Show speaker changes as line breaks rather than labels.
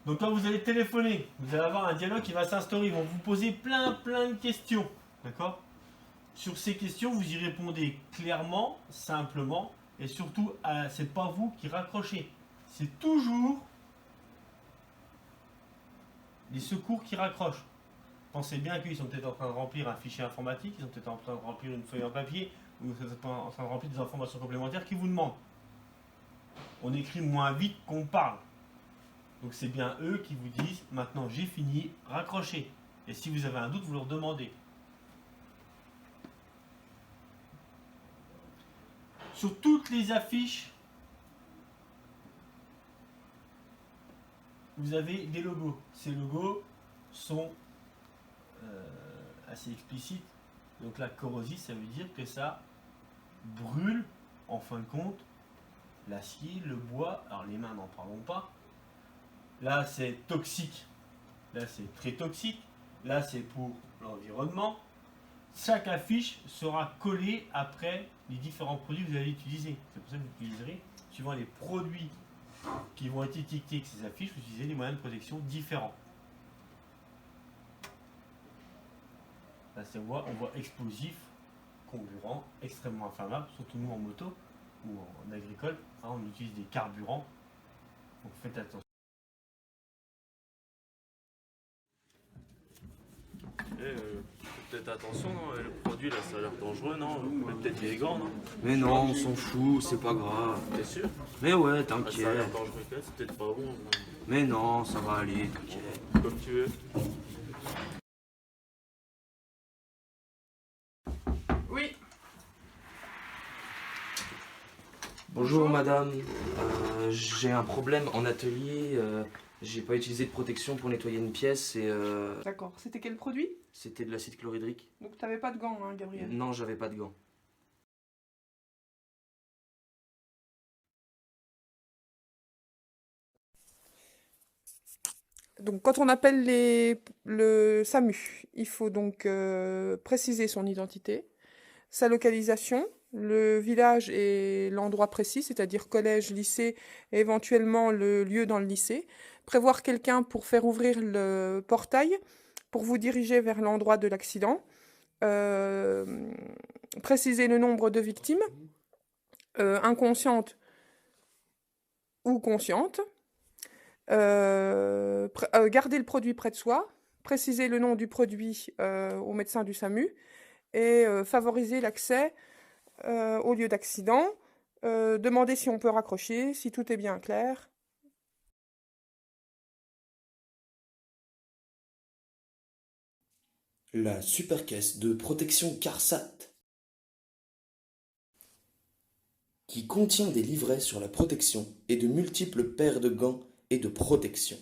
Donc quand vous allez téléphoner, vous allez avoir un dialogue qui va s'instaurer. Ils vont vous poser plein de questions. D'accord? Sur ces questions, vous y répondez clairement, simplement, et surtout, c'est pas vous qui raccrochez. C'est toujours les secours qui raccrochent. Pensez bien qu'ils sont peut-être en train de remplir un fichier informatique, ils sont peut-être en train de remplir une feuille en papier, ou ils sont en train de remplir des informations complémentaires qui vous demandent. On écrit moins vite qu'on parle. Donc c'est bien eux qui vous disent maintenant j'ai fini, raccrochez. Et si vous avez un doute, vous leur demandez. Sur toutes les affiches, vous avez des logos. Ces logos sont assez explicites. Donc la corrosif, ça veut dire que ça brûle, en fin de compte, l'acier, le bois. Alors les mains, n'en parlons pas. Là, c'est toxique. Là, c'est très toxique. Là, c'est pour l'environnement. Chaque affiche sera collée après les différents produits que vous allez utiliser. C'est pour ça que vous utiliserez, suivant les produits qui vont être étiquetés avec ces affiches, vous utilisez des moyens de protection différents. Là, on voit explosif, comburant, extrêmement inflammable, surtout nous en moto ou en agricole. Hein, on utilise des carburants. Donc faites attention.
Peut-être attention, non, le produit là ça a l'air dangereux, non? Peut-être des gants, non?
Mais non, on s'en fout, c'est pas grave.
T'es sûr?
Mais ouais,
Ah, ça a l'air
t'inquiète.
dangereux, c'est peut-être pas bon.
Mais non, ça va aller, t'inquiète.
Comme tu veux.
Oui,
Bonjour madame, j'ai un problème en atelier, j'ai pas utilisé de protection pour nettoyer une pièce et
d'accord. C'était quel produit?
c'était de l'acide chlorhydrique.
Donc t'avais pas de gants, hein, Gabriel.
Non, j'avais pas de gants.
Donc quand on appelle le SAMU, il faut donc préciser son identité, sa localisation, le village et l'endroit précis, c'est-à-dire collège, lycée, et éventuellement le lieu dans le lycée. Prévoir quelqu'un pour faire ouvrir le portail, pour vous diriger vers l'endroit de l'accident. Euh, Préciser le nombre de victimes, inconscientes ou conscientes. Garder le produit près de soi, préciser le nom du produit au médecin du SAMU et favoriser l'accès au lieu d'accident, demander si on peut raccrocher, si tout est bien clair.
La supercaisse de protection CARSAT, qui contient des livrets sur la protection et de multiples paires de gants et de protection.